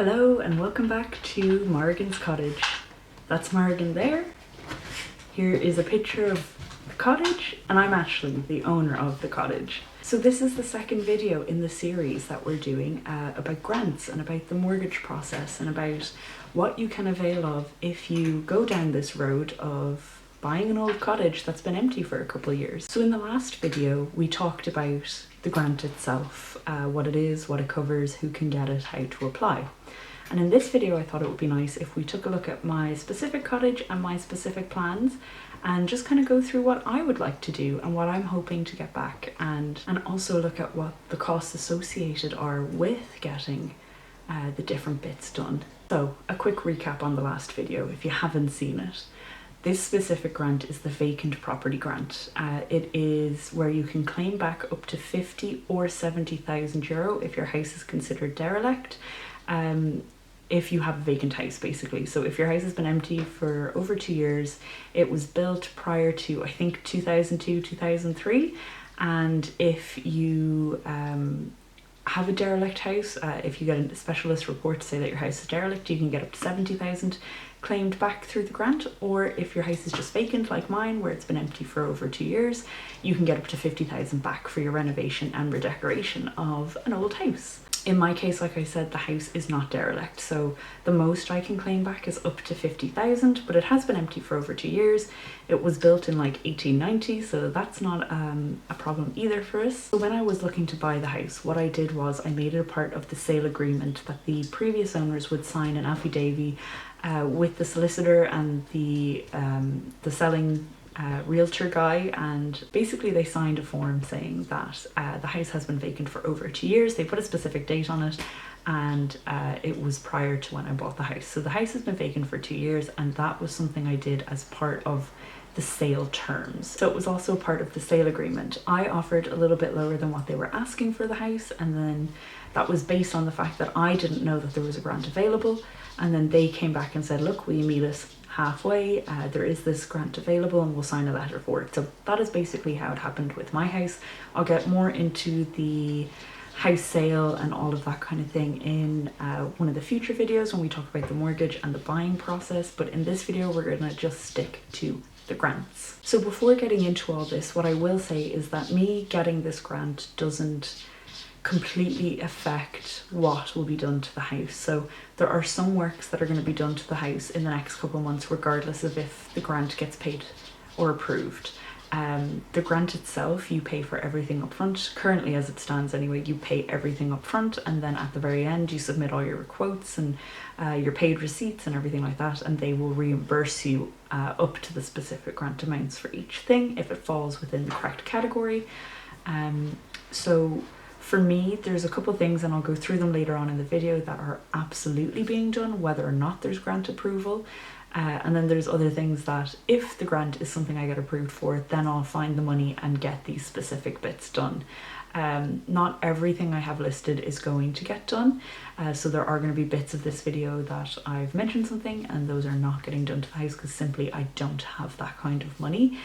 Hello and welcome back to Morgan's cottage. That's Morgan there. Here is a picture of the cottage, and I'm actually the owner of the cottage. So this is the second video in the series that we're doing about grants and about the mortgage process and about what you can avail of if you go down this road of buying an old cottage that's been empty for a couple of years. So in the last video we talked about the grant itself, what it is, what it covers, who can get it, how to apply. And in this video I thought it would be nice if we took a look at my specific cottage and my specific plans and just kind of go through what I would like to do and what I'm hoping to get back, and also look at what the costs associated are with getting the different bits done. So a quick recap on the last video if you haven't seen it. This specific grant is the Vacant Property Grant. It is where you can claim back up to 50 or 70,000 euro if your house is considered derelict. If you have a vacant house, basically. So if your house has been empty for over 2 years, it was built prior to, I think, 2002, 2003. And if you have a derelict house, if you get a specialist report to say that your house is derelict, you can get up to 70,000 claimed back through the grant. Or if your house is just vacant like mine, where it's been empty for over 2 years, you can get up to 50,000 back for your renovation and redecoration of an old house. In my case, like I said, the house is not derelict, so the most I can claim back is up to 50,000, but it has been empty for over 2 years. It was built in like 1890, so that's not a problem either for us. So when I was looking to buy the house, what I did was I made it a part of the sale agreement that the previous owners would sign an affidavit with the solicitor and the selling realtor guy, and basically they signed a form saying that the house has been vacant for over 2 years. They put a specific date on it, and it was prior to when I bought the house. So the house has been vacant for 2 years, and that was something I did as part of the sale terms. So it was also part of the sale agreement. I offered a little bit lower than what they were asking for the house, and then that was based on the fact that I didn't know that there was a grant available, and then they came back and said, look, will you meet us halfway? There is this grant available and we'll sign a letter for it. So that is basically how it happened with my house. I'll get more into the house sale and all of that kind of thing in one of the future videos when we talk about the mortgage and the buying process, but in this video we're going to just stick to the grants. So before getting into all this, what I will say is that me getting this grant doesn't completely affect what will be done to the house. So there are some works that are going to be done to the house in the next couple of months, regardless of if the grant gets paid or approved. The grant itself, you pay for everything up front. Currently, as it stands anyway, you pay everything up front, and then at the very end you submit all your quotes and your paid receipts and everything like that, and they will reimburse you up to the specific grant amounts for each thing if it falls within the correct category. So for me, there's a couple things, and I'll go through them later on in the video, that are absolutely being done whether or not there's grant approval. And then there's other things that if the grant is something I get approved for, then I'll find the money and get these specific bits done. Not everything I have listed is going to get done. So there are going to be bits of this video that I've mentioned something and those are not getting done to the house because simply I don't have that kind of money.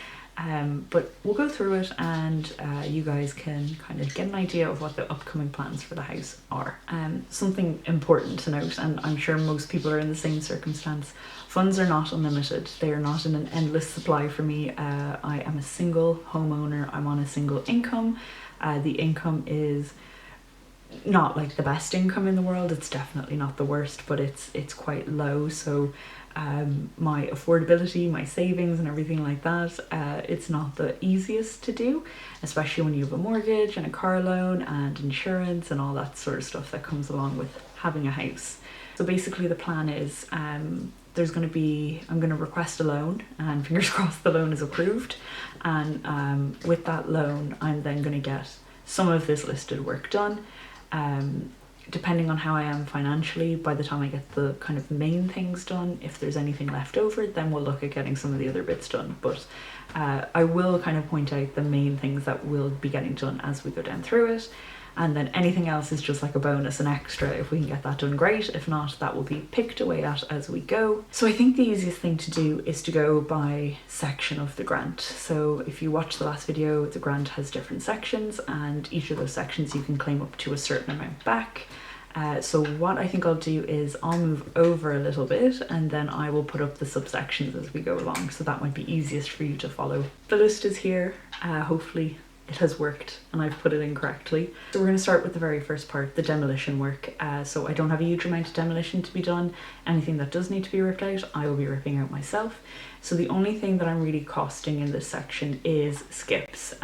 But we'll go through it, and you guys can kind of get an idea of what the upcoming plans for the house are. Something important to note, and I'm sure most people are in the same circumstance, funds are not unlimited. They are not in an endless supply for me. I am a single homeowner. I'm on a single income. The income is not like the best income in the world. It's definitely not the worst, but it's quite low. So my affordability, my savings and everything like that, it's not the easiest to do, especially when you have a mortgage and a car loan and insurance and all that sort of stuff that comes along with having a house. So basically the plan is I'm going to request a loan, and fingers crossed the loan is approved, and with that loan I'm then going to get some of this listed work done. Depending on how I am financially, by the time I get the kind of main things done, if there's anything left over, then we'll look at getting some of the other bits done. But I will kind of point out the main things that will be getting done as we go down through it. And then anything else is just like a bonus, an extra. If we can get that done, great. If not, that will be picked away at as we go. So I think the easiest thing to do is to go by section of the grant. So if you watch the last video, the grant has different sections, and each of those sections you can claim up to a certain amount back. So what I think I'll do is I'll move over a little bit and then I will put up the subsections as we go along, so that might be easiest for you to follow. The list is here. Hopefully it has worked and I've put it in correctly. So we're going to start with the very first part, the demolition work. So I don't have a huge amount of demolition to be done. Anything that does need to be ripped out, I will be ripping out myself. So the only thing that I'm really costing in this section is skips,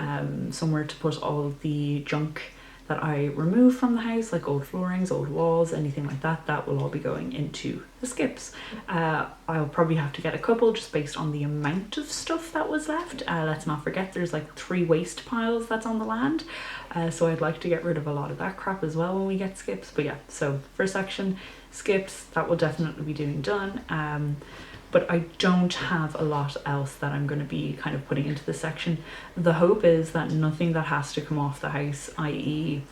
somewhere to put all the junk that I remove from the house, like old floorings, old walls, anything like that, that will all be going into the skips. I'll probably have to get a couple just based on the amount of stuff that was left. Let's not forget there's like 3 waste piles that's on the land. So I'd like to get rid of a lot of that crap as well when we get skips. But yeah, so first section, skips, that will definitely be doing done. But I don't have a lot else that I'm going to be kind of putting into this section. The hope is that nothing that has to come off the house, i.e.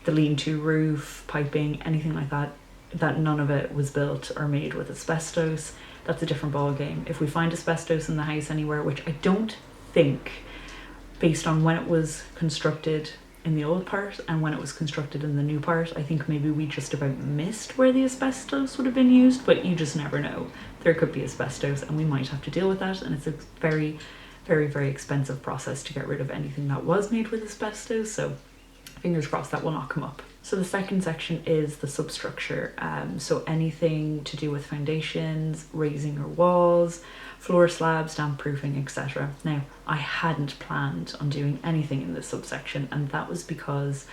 the lean-to roof, piping, anything like that, that none of it was built or made with asbestos. That's a different ball game. If we find asbestos in the house anywhere, which I don't think, based on when it was constructed in the old part and when it was constructed in the new part, I think maybe we just about missed where the asbestos would have been used, but you just never know. There could be asbestos and we might have to deal with that, and it's a very, very, very expensive process to get rid of anything that was made with asbestos, so fingers crossed that will not come up. So the second section is the substructure, so anything to do with foundations, raising your walls, floor slabs, damp proofing, etc. Now, I hadn't planned on doing anything in this subsection, and that was because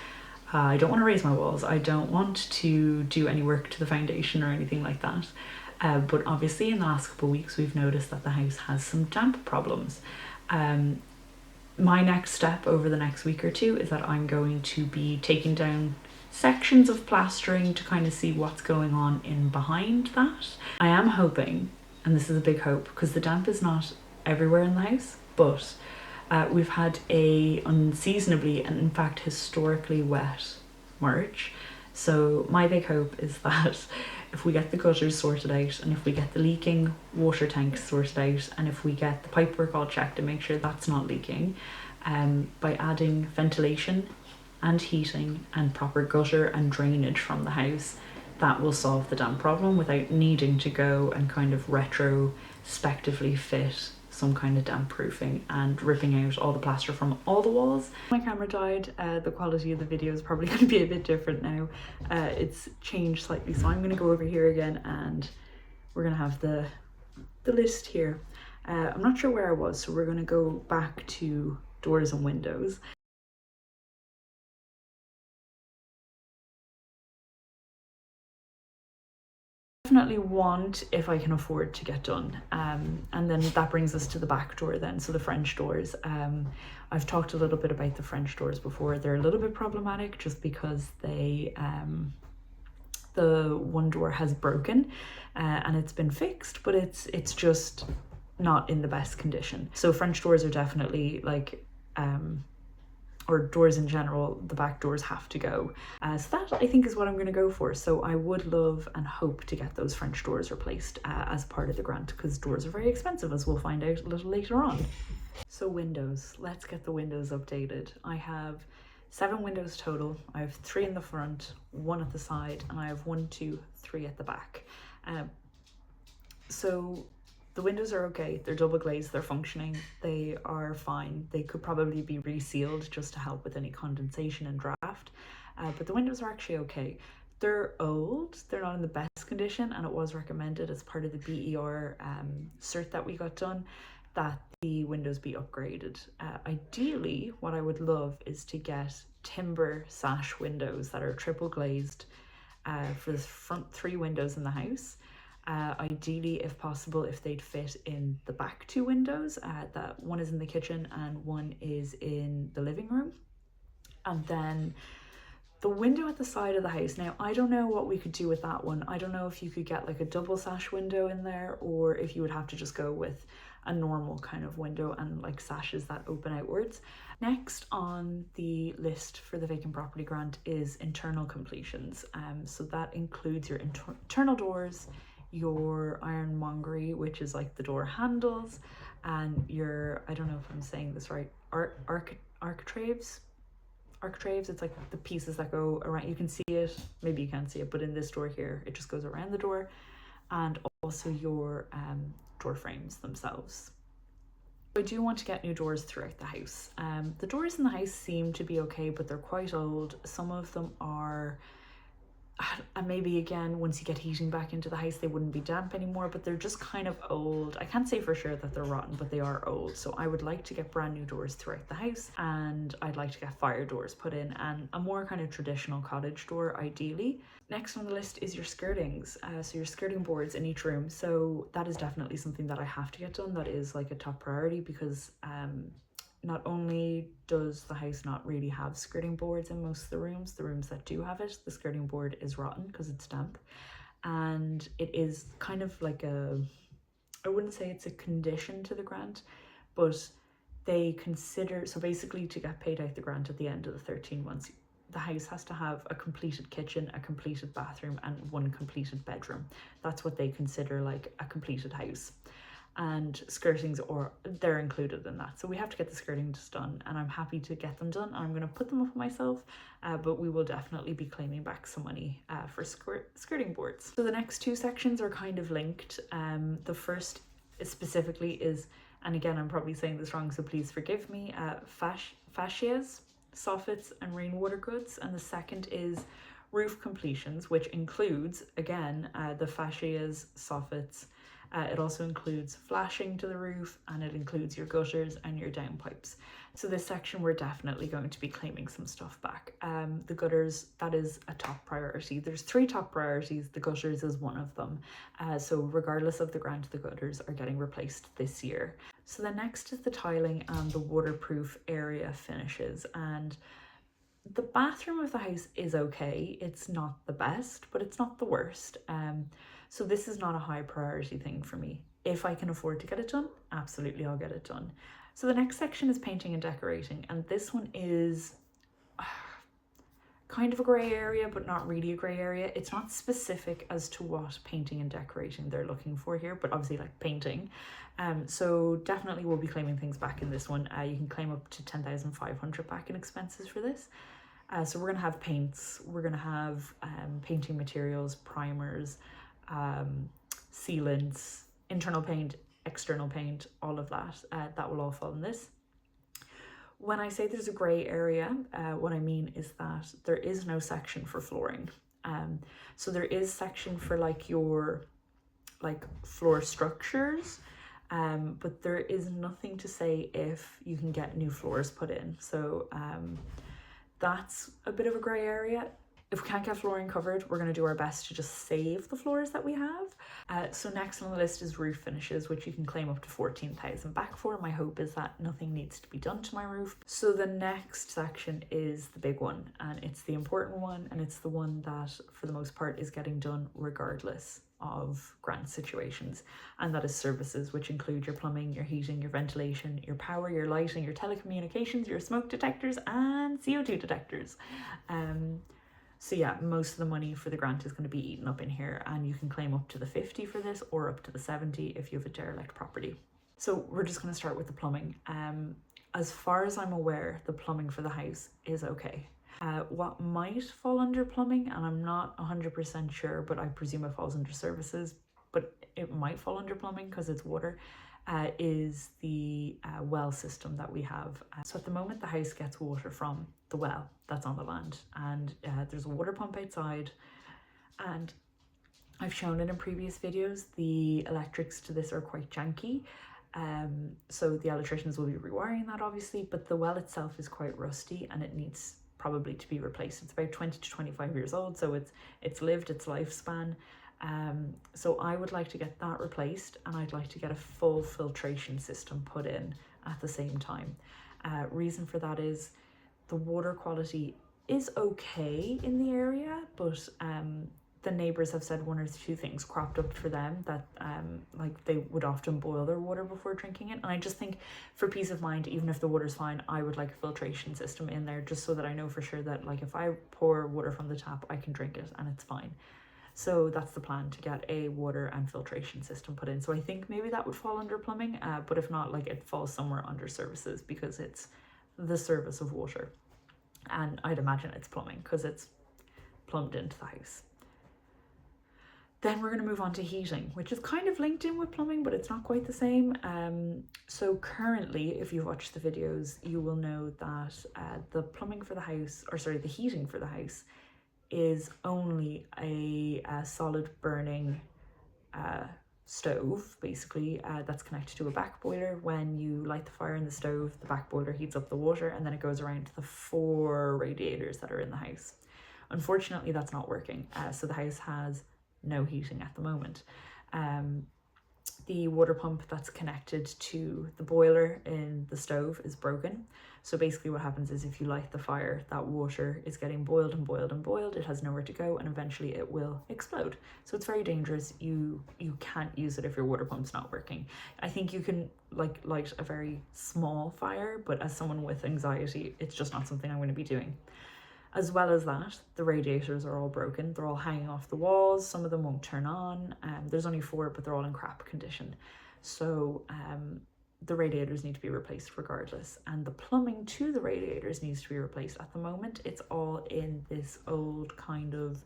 I don't want to raise my walls. I don't want to do any work to the foundation or anything like that. But obviously in the last couple of weeks, we've noticed that the house has some damp problems. My next step over the next week or two is that I'm going to be taking down sections of plastering to kind of see what's going on in behind that. I am hoping, and this is a big hope because the damp is not everywhere in the house, but we've had a unseasonably and in fact historically wet March. So my big hope is that if we get the gutters sorted out and if we get the leaking water tanks sorted out and if we get the pipework all checked to make sure that's not leaking, by adding ventilation and heating and proper gutter and drainage from the house, that will solve the damp problem without needing to go and kind of retrospectively fit some kind of damp proofing and ripping out all the plaster from all the walls. My camera died, the quality of the video is probably going to be a bit different now. It's changed slightly, so I'm going to go over here again and we're going to have the list here. I'm not sure where I was, so we're going to go back to doors and windows. Definitely want if I can afford to get done, and then that brings us to the back door then, so the French doors. I've talked a little bit about the French doors before. They're a little bit problematic just because they the one door has broken and it's been fixed, but it's just not in the best condition. So French doors are definitely like or doors in general, the back doors have to go. So that I think is what I'm going to go for. So I would love and hope to get those French doors replaced as part of the grant, because doors are very expensive, as we'll find out a little later on. So windows, let's get the windows updated. I have 7 windows total. I have 3 in the front, 1 at the side, and I have 1, 2, 3 at the back. So the windows are okay, they're double glazed, they're functioning, they are fine. They could probably be resealed just to help with any condensation and draft, but the windows are actually okay. They're old, they're not in the best condition, and it was recommended as part of the BER cert that we got done that the windows be upgraded. Ideally, what I would love is to get timber sash windows that are triple glazed for the front 3 windows in the house. Ideally, if possible, if they'd fit in the back 2 windows, that one is in the kitchen and one is in the living room. And then the window at the side of the house, now I don't know what we could do with that one. I don't know if you could get like a double sash window in there, or if you would have to just go with a normal kind of window and like sashes that open outwards. Next on the list for the Vacant Property Grant is internal completions. So that includes your internal doors, your ironmongery, which is like the door handles, and your, I don't know if I'm saying this right, architraves, architraves. It's like the pieces that go around. You can see it, maybe you can't see it, but in this door here, it just goes around the door, and also your door frames themselves. I do want to get new doors throughout the house. The doors in the house seem to be okay, but they're quite old. Some of them are, and maybe again, once you get heating back into the house, they wouldn't be damp anymore, but they're just kind of old. I can't say for sure that they're rotten, but they are old. So I would like to get brand new doors throughout the house, and I'd like to get fire doors put in, and a more kind of traditional cottage door ideally. Next on the list is your skirtings. So your skirting boards in each room. So that is definitely something that I have to get done. That is like a top priority, because not only does the house not really have skirting boards in most of the rooms that do have it, the skirting board is rotten because it's damp. And it is kind of like I wouldn't say it's a condition to the grant, but they consider, so basically to get paid out the grant at the end of the 13 months, the house has to have a completed kitchen, a completed bathroom, and one completed bedroom. That's what they consider like a completed house. And skirtings, or they're included in that. So we have to get the skirtings done, and I'm happy to get them done. I'm going to put them up myself, but we will definitely be claiming back some money for skirting boards. So the next two sections are kind of linked. The first specifically is, and again, I'm probably saying this wrong, so please forgive me, fascias, soffits and rainwater goods. And the second is roof completions, which includes, again, the fascias, soffits. It also includes flashing to the roof, and it includes your gutters and your downpipes. So this section, we're definitely going to be claiming some stuff back. The gutters, that is a top priority. There's 3 top priorities. The gutters is one of them. So regardless of the grant, the gutters are getting replaced this year. So the next is the tiling and the waterproof area finishes. And the bathroom of the house is okay. It's not the best, but it's not the worst. So this is not a high priority thing for me. If I can afford to get it done, absolutely I'll get it done. So the next section is painting and decorating, and this one is kind of a grey area, but not really a grey area. It's not specific as to what painting and decorating they're looking for here, but obviously like painting. So definitely we'll be claiming things back in this one. You can claim up to 10,500 back in expenses for this. So we're gonna have paints, we're gonna have painting materials, primers, sealants, internal paint, external paint, all of that. That will all fall in this. When I say there's a grey area, what I mean is that there is no section for flooring. So there is section for like your floor structures, but there is nothing to say if you can get new floors put in. So that's a bit of a grey area. If we can't get flooring covered, we're going to do our best to just save the floors that we have. So next on the list is roof finishes, which you can claim up to 14,000 back for. My hope is that nothing needs to be done to my roof. So the next section is the big one, and it's the important one, and it's the one that for the most part is getting done regardless of grant situations, and that is services, which include your plumbing, your heating, your ventilation, your power, your lighting, your telecommunications, your smoke detectors and CO2 detectors. So yeah, most of the money for the grant is going to be eaten up in here, and you can claim up to the 50 for this, or up to the 70 if you have a derelict property. So we're just going to start with the plumbing. As far as I'm aware, the plumbing for the house is okay. What might fall under plumbing, and I'm not 100% sure, but I presume it falls under services, but it might fall under plumbing because it's water, is the well system that we have. So at the moment, the house gets water from the well that's on the land, and there's a water pump outside, and I've shown it in previous videos. The electrics to this are quite janky. So the electricians will be rewiring that obviously, but the well itself is quite rusty and it needs probably to be replaced. It's about 20 to 25 years old, so it's lived its lifespan. So I would like to get that replaced, and I'd like to get a full filtration system put in at the same time. Reason for that is the water quality is okay in the area, but the neighbours have said one or two things cropped up for them that like they would often boil their water before drinking it. And I just think for peace of mind, even if the water's fine, I would like a filtration system in there just so that I know for sure that like if I pour water from the tap, I can drink it and it's fine. So that's the plan, to get a water and filtration system put in. So I think maybe that would fall under plumbing, but if not, like it falls somewhere under services because it's the service of water. and I'd imagine it's plumbing because it's plumbed into the house. Then we're going to move on to heating, which is kind of linked in with plumbing, but it's not quite the same. So currently, if you've watched the videos, you will know that the plumbing for the house, or sorry, the heating for the house is only a solid burning stove, basically, that's connected to a back boiler. When you light the fire in the stove, the back boiler heats up the water and then it goes around to the 4 radiators that are in the house. Unfortunately, that's not working. So the house has no heating at the moment. The water pump that's connected to the boiler in the stove is broken. So basically what happens is if you light the fire, that water is getting boiled and boiled and boiled. It has nowhere to go and eventually it will explode. So it's very dangerous. You can't use it if your water pump's not working. I think you can like light a very small fire, but as someone with anxiety, it's just not something I'm going to be doing. As well as that, the radiators are all broken. They're all hanging off the walls. Some of them won't turn on. There's only 4, but they're all in crap condition. So the radiators need to be replaced regardless. And the plumbing to the radiators needs to be replaced. At the moment, it's all in this old kind of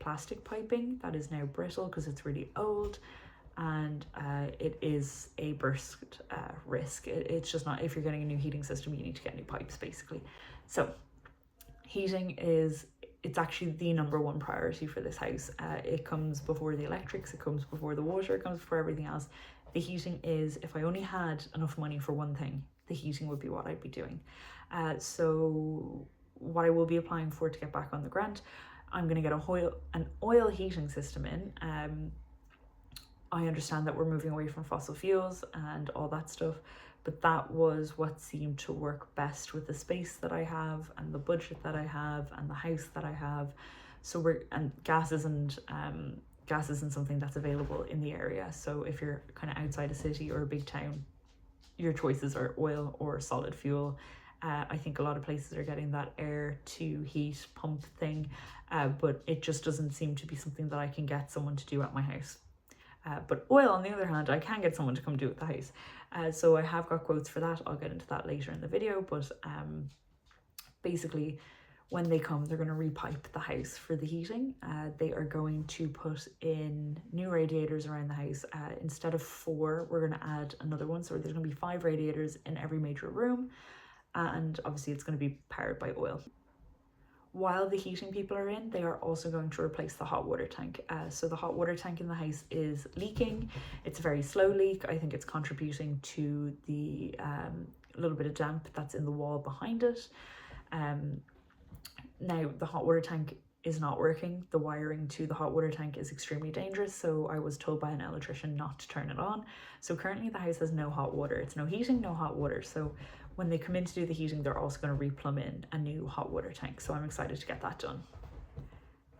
plastic piping that is now brittle because it's really old. And it is a burst risk. It's just not, if you're getting a new heating system, you need to get new pipes basically. So heating it's actually the #1 priority for this house. It comes before the electrics, it comes before the water, it comes before everything else. The heating is, if I only had enough money for one thing, the heating would be what I'd be doing. So what I will be applying for to get back on the grant, I'm going to get an oil heating system in. I understand that we're moving away from fossil fuels and all that stuff, but that was what seemed to work best with the space that I have and the budget that I have and the house that I have. So gas isn't something that's available in the area. So if you're kind of outside a city or a big town, your choices are oil or solid fuel. I think a lot of places are getting that air to heat pump thing, but it just doesn't seem to be something that I can get someone to do at my house. But oil, on the other hand, I can get someone to come do at the house. So I have got quotes for that. I'll get into that later in the video. But basically, when they come, they're going to repipe the house for the heating. They are going to put in new radiators around the house. Instead of 4, we're going to add another one. So there's going to be 5 radiators in every major room. And obviously it's going to be powered by oil. While the heating people are in, they are also going to replace the hot water tank. So the hot water tank in the house is leaking. It's a very slow leak. I think it's contributing to the little bit of damp that's in the wall behind it. Now the hot water tank is not working. The wiring to the hot water tank is extremely dangerous. So I was told by an electrician not to turn it on. So currently the house has no hot water. It's no heating, no hot water. So when they come in to do the heating, they're also going to replumb in a new hot water tank. So I'm excited to get that done.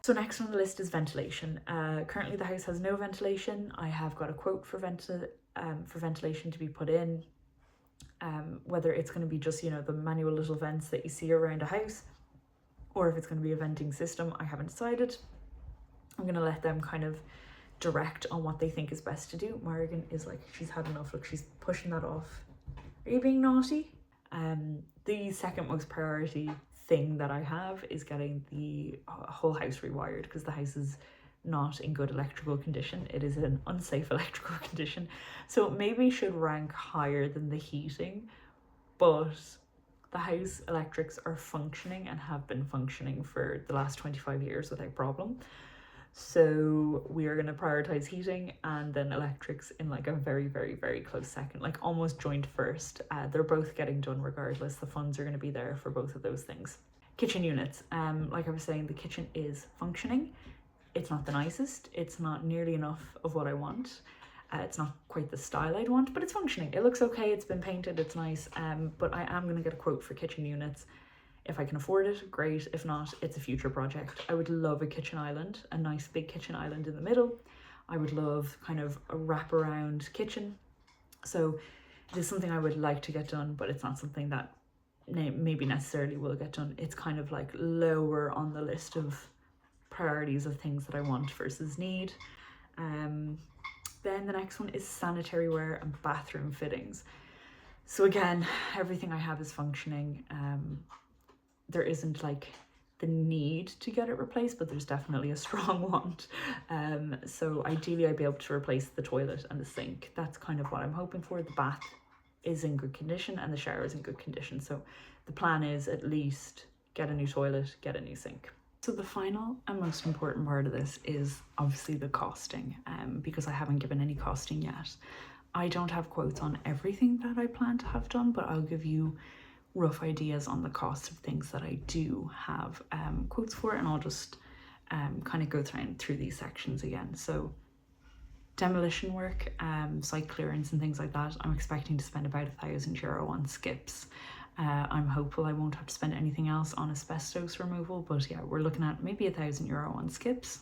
So next on the list is ventilation. Currently the house has no ventilation. I have got a quote for ventilation to be put in. Whether it's going to be just, the manual little vents that you see around a house, or if it's going to be a venting system, I haven't decided. I'm going to let them kind of direct on what they think is best to do. Morgan is like, she's had enough. Look, she's pushing that off. Are you being naughty? The second most priority thing that I have is getting the whole house rewired, because the house is not in good electrical condition. It is in unsafe electrical condition. So it maybe should rank higher than the heating, but the house electrics are functioning and have been functioning for the last 25 years without problem. So we are going to prioritize heating and then electrics in like a very, very, very close second, like almost joint first. They're both getting done regardless. The funds are going to be there for both of those things. Kitchen units. Like I was saying, the kitchen is functioning. It's not the nicest. It's not nearly enough of what I want. It's not quite the style I'd want, but it's functioning. It looks okay. It's been painted. It's nice. But I am going to get a quote for kitchen units. If I can afford it, great. If not, it's a future project. I would love a kitchen island, a nice big kitchen island in the middle. I would love kind of a wraparound kitchen. So it is something I would like to get done, but it's not something that maybe necessarily will get done. It's kind of like lower on the list of priorities of things that I want versus need. Then the next one is sanitary ware and bathroom fittings. So again, everything I have is functioning. there isn't like the need to get it replaced, but there's definitely a strong want. So ideally I'd be able to replace the toilet and the sink. That's kind of what I'm hoping for. The bath is in good condition and the shower is in good condition. So the plan is at least get a new toilet, get a new sink. So the final and most important part of this is obviously the costing, because I haven't given any costing yet. I don't have quotes on everything that I plan to have done, but I'll give you rough ideas on the cost of things that I do have quotes for, and I'll just kind of go through these sections again. So demolition work, site clearance and things like that, I'm expecting to spend about €1,000 on skips. I'm hopeful I won't have to spend anything else on asbestos removal, but yeah, we're looking at maybe €1,000 on skips.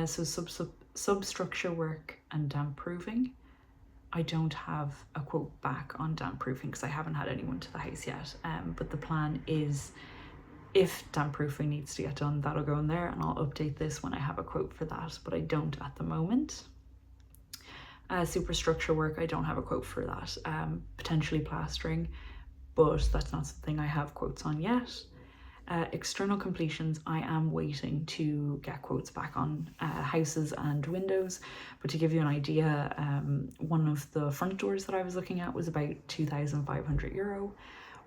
So substructure work and damp proofing. I don't have a quote back on damp proofing because I haven't had anyone to the house yet, but the plan is if damp proofing needs to get done, that'll go in there, and I'll update this when I have a quote for that, but I don't at the moment. Superstructure work, I don't have a quote for that. Potentially plastering, but that's not something I have quotes on yet. External completions, I am waiting to get quotes back on houses and windows, but to give you an idea, one of the front doors that I was looking at was about €2,500.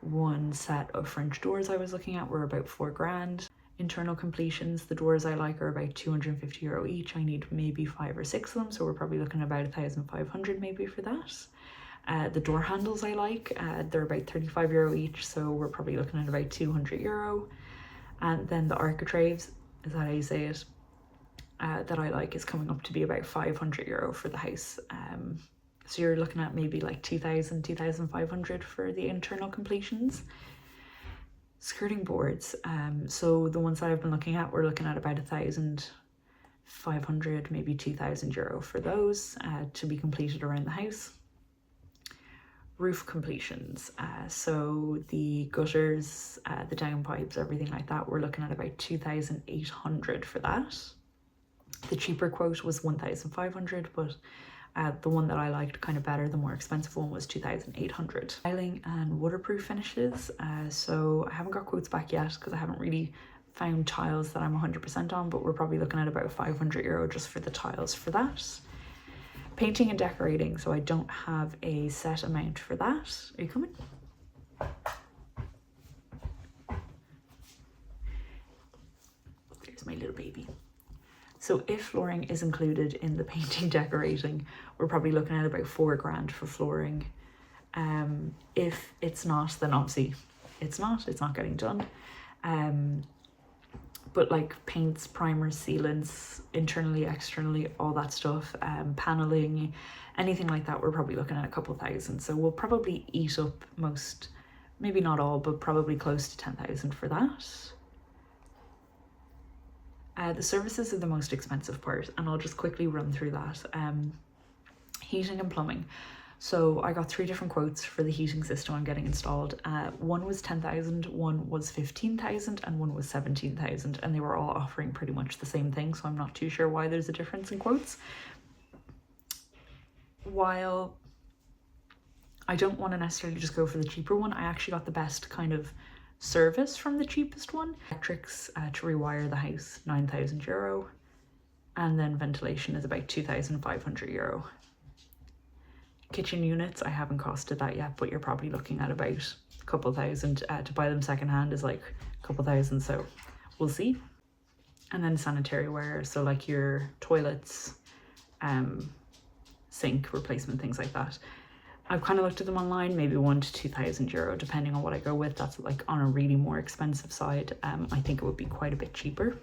One set of French doors I was looking at were about €4,000. Internal completions, the doors I like are about €250 each. I need maybe 5 or 6 of them, so we're probably looking at about 1,500 maybe for that. The door handles I like, they're about €35 each, so we're probably looking at about €200. And then the architraves, is that how you say it, that I like is coming up to be about €500 for the house. So you're looking at maybe like 2,000, 2,500 for the internal completions. Skirting boards, so the ones that I've been looking at, we're looking at about 1,500, maybe €2,000 for those to be completed around the house. Roof completions, so the gutters, the downpipes, everything like that, we're looking at about 2,800 for that. The cheaper quote was 1,500, but the one that I liked kind of better, the more expensive one, was 2,800. Tiling and waterproof finishes, so I haven't got quotes back yet because I haven't really found tiles that I'm 100% on, but we're probably looking at about €500 just for the tiles for that. Painting and decorating, so I don't have a set amount for that. Are you coming? There's my little baby. So if flooring is included in the painting decorating, we're probably looking at about €4,000 for flooring. If it's not, then obviously it's not getting done. But like paints, primers, sealants, internally, externally, all that stuff, paneling, anything like that, we're probably looking at a couple thousand. So we'll probably eat up most, maybe not all, but probably close to 10,000 for that. The services are the most expensive part, and I'll just quickly run through that. Heating and plumbing. So I got 3 different quotes for the heating system I'm getting installed. One was 10,000, one was 15,000, and one was 17,000, and they were all offering pretty much the same thing, so I'm not too sure why there's a difference in quotes. While I don't want to necessarily just go for the cheaper one, I actually got the best kind of service from the cheapest one. Electrics to rewire the house, €9,000, and then ventilation is about €2,500. Kitchen units, I haven't costed that yet, but you're probably looking at about a couple thousand. To buy them secondhand is like a couple thousand, so we'll see. And then sanitary ware, so like your toilets, sink replacement, things like that. I've kind of looked at them online, maybe €1,000 to €2,000, depending on what I go with. That's like on a really more expensive side. I think it would be quite a bit cheaper.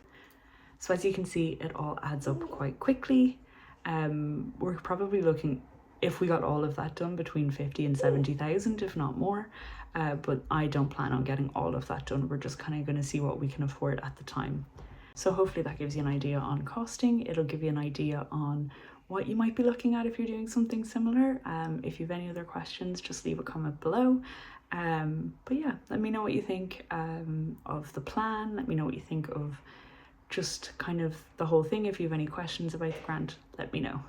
So as you can see, it all adds up quite quickly. We're probably looking, if we got all of that done, between 50 and 70,000, if not more. But I don't plan on getting all of that done. We're just kind of going to see what we can afford at the time. So hopefully that gives you an idea on costing. It'll give you an idea on what you might be looking at if you're doing something similar. If you have any other questions, just leave a comment below. But yeah, let me know what you think of the plan. Let me know what you think of just kind of the whole thing. If you have any questions about the grant, let me know.